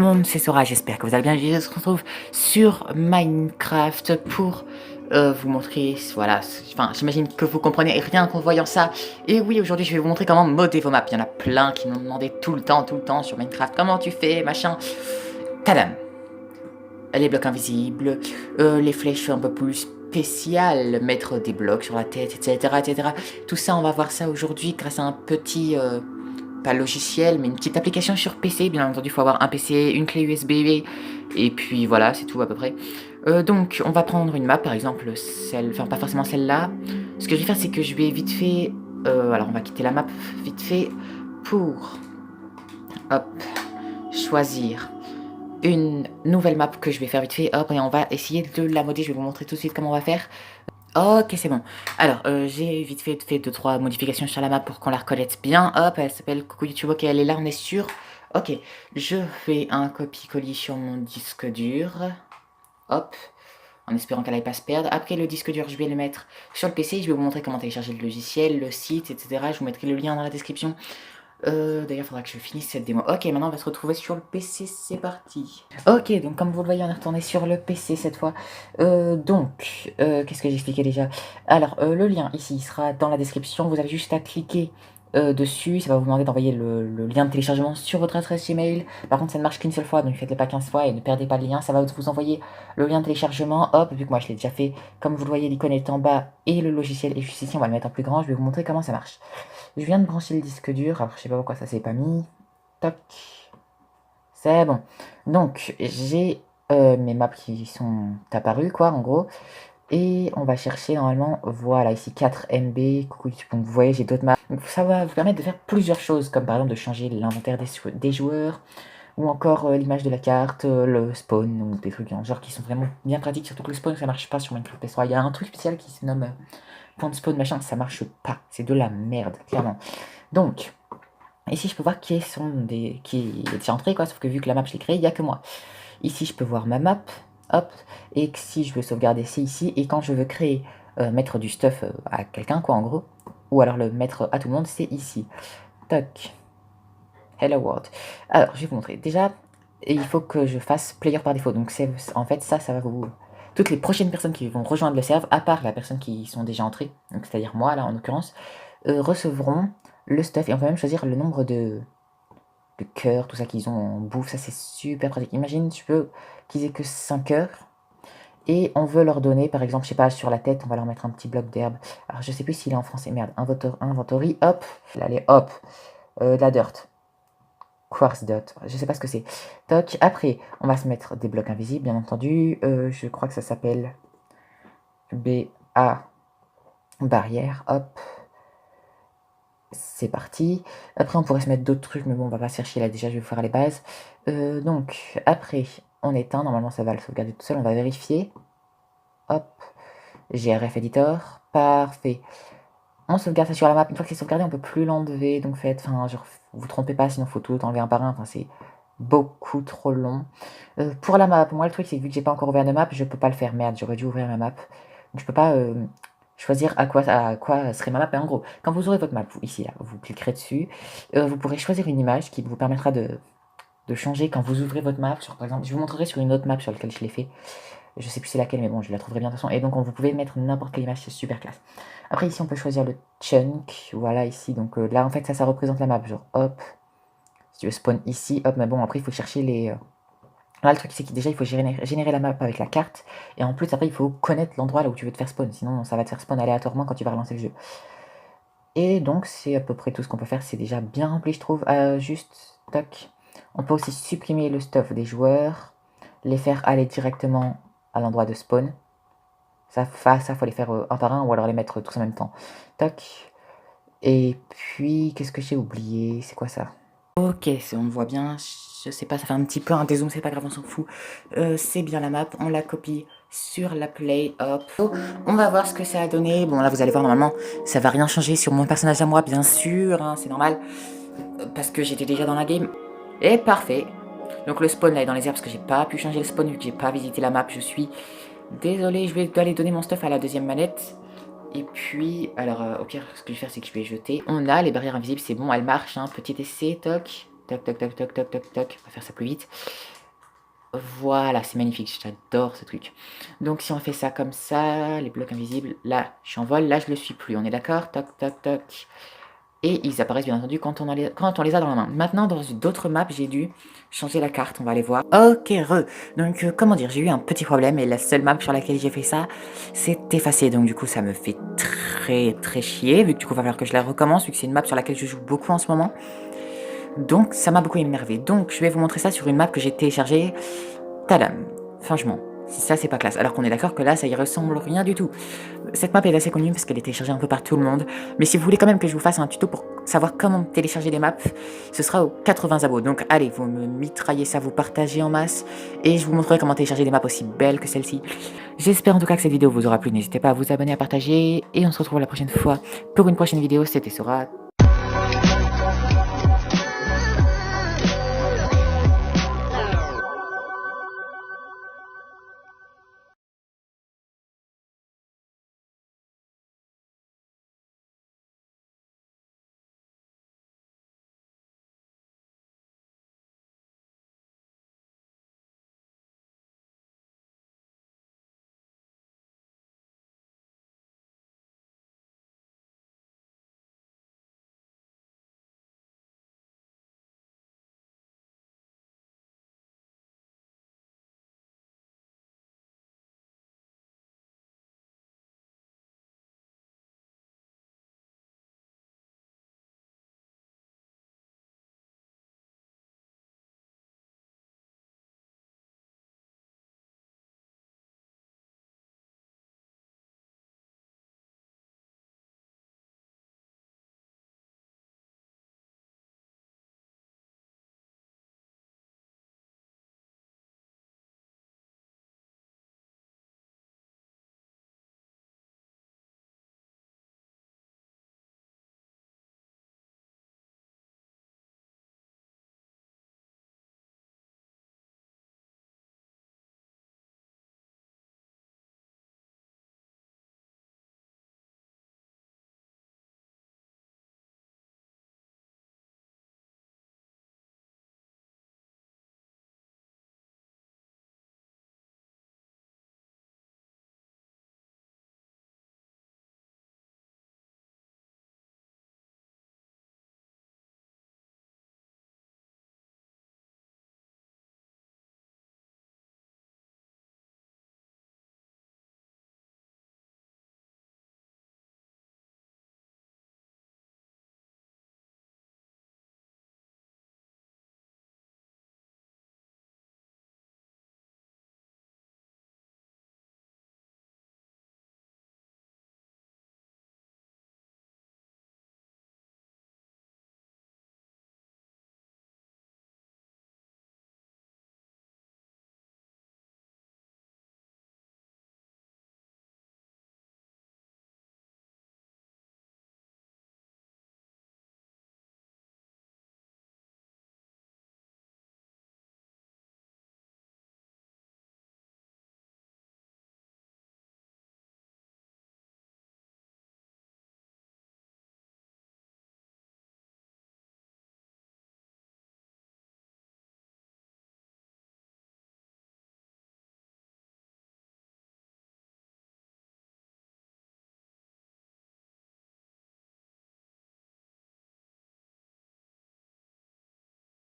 monde, c'est Sora, j'espère que vous allez bien. Je se retrouve sur Minecraft pour vous montrer, voilà, enfin j'imagine que vous comprenez rien qu'en voyant ça. Et oui, aujourd'hui je vais vous montrer comment modder vos maps. Il y en a plein qui m'ont demandé tout le temps sur Minecraft, comment tu fais, machin. Tadam! Les blocs invisibles, les flèches un peu plus spéciales, mettre des blocs sur la tête, etc. Tout ça, on va voir ça aujourd'hui grâce à un petit... pas logiciel, mais une petite application sur PC. Bien entendu, il faut avoir un PC, une clé USB, et puis voilà, c'est tout à peu près. Donc, on va prendre une map, par exemple, celle, enfin pas forcément celle-là. Ce que je vais faire, c'est que je vais vite fait, alors on va quitter la map vite fait pour, hop, choisir une nouvelle map que je vais faire vite fait, hop, et on va essayer de la modder. Je vais vous montrer tout de suite comment on va faire. Ok, c'est bon. Alors, j'ai vite fait 2-3 modifications sur la map pour qu'on la reconnaisse bien. Hop, elle s'appelle Coucou YouTube. Ok, elle est là, on est sûr. Ok, je fais un copier-coller sur mon disque dur. Hop, en espérant qu'elle n'aille pas se perdre. Après, le disque dur, je vais le mettre sur le PC. Je vais vous montrer comment télécharger le logiciel, le site, etc. Je vous mettrai le lien dans la description. D'ailleurs, il faudra que je finisse cette démo. Ok, maintenant on va se retrouver sur le PC, c'est parti. Ok, donc comme vous le voyez, on est retourné sur le PC cette fois. Qu'est-ce que j'expliquais déjà? Alors, le lien ici, il sera dans la description. Vous avez juste à cliquer dessus. Ça va vous demander d'envoyer le lien de téléchargement sur votre adresse Gmail. Par contre, ça ne marche qu'une seule fois, donc faites-le pas 15 fois et ne perdez pas le lien. Ça va vous envoyer le lien de téléchargement. Hop, vu que moi je l'ai déjà fait, comme vous le voyez, l'icône est en bas et le logiciel est juste ici. On va le mettre en plus grand. Je vais vous montrer comment ça marche. Je viens de brancher le disque dur, alors je sais pas pourquoi ça s'est pas mis. Toc. C'est bon. Donc, j'ai mes maps qui sont apparues, quoi, en gros. Et on va chercher normalement, voilà, ici 4 MB. Coucou YouTube. Donc, vous voyez, j'ai d'autres maps. Donc, ça va vous permettre de faire plusieurs choses, comme par exemple de changer l'inventaire des joueurs, ou encore l'image de la carte, le spawn, ou des trucs genre qui sont vraiment bien pratiques. Surtout que le spawn, ça marche pas sur Minecraft PS3. Il y a un truc spécial qui se nomme point de spawn, machin, ça marche pas. C'est de la merde, clairement. Donc, ici, je peux voir qui est déjà entré, quoi, sauf que vu que la map, je l'ai créée, il n'y a que moi. Ici, je peux voir ma map, hop, et si je veux sauvegarder, c'est ici, et quand je veux créer, mettre du stuff à quelqu'un, quoi, en gros, ou alors le mettre à tout le monde, c'est ici. Toc. Hello world. Alors, je vais vous montrer. Déjà, il faut que je fasse player par défaut, donc c'est en fait, ça va vous... Toutes les prochaines personnes qui vont rejoindre le serve, à part la personne qui sont déjà entrées, donc c'est-à-dire moi, là, en l'occurrence, recevront le stuff, et on peut même choisir le nombre de cœurs, tout ça qu'ils ont en bouffe, ça c'est super pratique. Imagine, tu peux qu'ils aient que 5 cœurs, et on veut leur donner, par exemple, je sais pas, sur la tête, on va leur mettre un petit bloc d'herbe. Alors je sais plus s'il est en français, merde, inventory, hop, allez, hop, de la dirt. Quartz dot, je sais pas ce que c'est. Toc, après, on va se mettre des blocs invisibles, bien entendu. Je crois que ça s'appelle BA barrière, hop. C'est parti. Après, on pourrait se mettre d'autres trucs, mais bon, on va pas se chercher là, déjà, je vais vous faire les bases. Donc, après, on éteint, normalement ça va le sauvegarder tout seul, on va vérifier. Hop, GRF Editor, parfait. On sauvegarde ça sur la map, une fois que c'est sauvegardé, on peut plus l'enlever, donc faites, enfin, genre, vous trompez pas, sinon faut tout enlever un par un, enfin, c'est beaucoup trop long. Pour la map, moi, le truc, c'est que vu que j'ai pas encore ouvert de map, je peux pas le faire, merde, j'aurais dû ouvrir ma map. Donc, je peux pas choisir à quoi serait ma map, mais en gros, quand vous aurez votre map, vous, ici, là, vous cliquerez dessus, vous pourrez choisir une image qui vous permettra de changer quand vous ouvrez votre map, sur, par exemple, je vous montrerai sur une autre map sur laquelle je l'ai fait. Je sais plus c'est laquelle, mais bon, je la trouverai bien de toute façon. Et donc, vous pouvez mettre n'importe quelle image, c'est super classe. Après, ici, on peut choisir le chunk. Voilà, ici. Donc là, en fait, ça représente la map. Genre, hop. Si tu veux spawn ici, hop. Mais bon, après, il faut chercher les... Là, le truc, c'est que déjà, il faut générer la map avec la carte. Et en plus, après, il faut connaître l'endroit là où tu veux te faire spawn. Sinon, ça va te faire spawn aléatoirement quand tu vas relancer le jeu. Et donc, c'est à peu près tout ce qu'on peut faire. C'est déjà bien rempli, je trouve. Juste, toc. On peut aussi supprimer le stuff des joueurs. Les faire aller directement à l'endroit de spawn. Ça, faut les faire un par un ou alors les mettre tous en même temps. Tac. Et puis, qu'est-ce que j'ai oublié? C'est quoi ça? Ok, on voit bien. Je sais pas, ça fait un petit peu un dézoom, c'est pas grave, on s'en fout. C'est bien la map, on la copie sur la play, hop. On va voir ce que ça a donné. Bon, là, vous allez voir, normalement, ça va rien changer sur mon personnage à moi, bien sûr, hein, c'est normal. Parce que j'étais déjà dans la game. Et parfait. Donc le spawn là est dans les airs parce que j'ai pas pu changer le spawn vu que j'ai pas visité la map. Je suis désolé, je vais aller donner mon stuff à la deuxième manette. Et puis, alors au pire, ce que je vais faire, c'est que je vais jeter. On a les barrières invisibles, c'est bon, elles marchent. Hein. Petit essai, toc. Toc, toc, toc, toc, toc, toc, toc. On va faire ça plus vite. Voilà, c'est magnifique, j'adore ce truc. Donc si on fait ça comme ça, les blocs invisibles, là, je suis en vol, là, je le suis plus, on est d'accord? Toc, toc, toc. Et ils apparaissent bien entendu quand on les a dans la main. Maintenant, dans d'autres maps, j'ai dû changer la carte, on va aller voir. Ok, donc comment dire, j'ai eu un petit problème et la seule map sur laquelle j'ai fait ça, c'est effacé. Donc du coup, ça me fait très chier, vu que du coup, il va falloir que je la recommence, vu que c'est une map sur laquelle je joue beaucoup en ce moment. Donc ça m'a beaucoup énervé. Donc je vais vous montrer ça sur une map que j'ai téléchargée. Tadam, franchement. Si ça, c'est pas classe. Alors qu'on est d'accord que là, ça y ressemble rien du tout. Cette map est assez connue parce qu'elle est téléchargée un peu par tout le monde. Mais si vous voulez quand même que je vous fasse un tuto pour savoir comment télécharger des maps, ce sera aux 80 abos. Donc allez, vous me mitraillez ça, vous partagez en masse. Et je vous montrerai comment télécharger des maps aussi belles que celle-ci. J'espère en tout cas que cette vidéo vous aura plu. N'hésitez pas à vous abonner, à partager. Et on se retrouve la prochaine fois pour une prochaine vidéo. C'était Sora.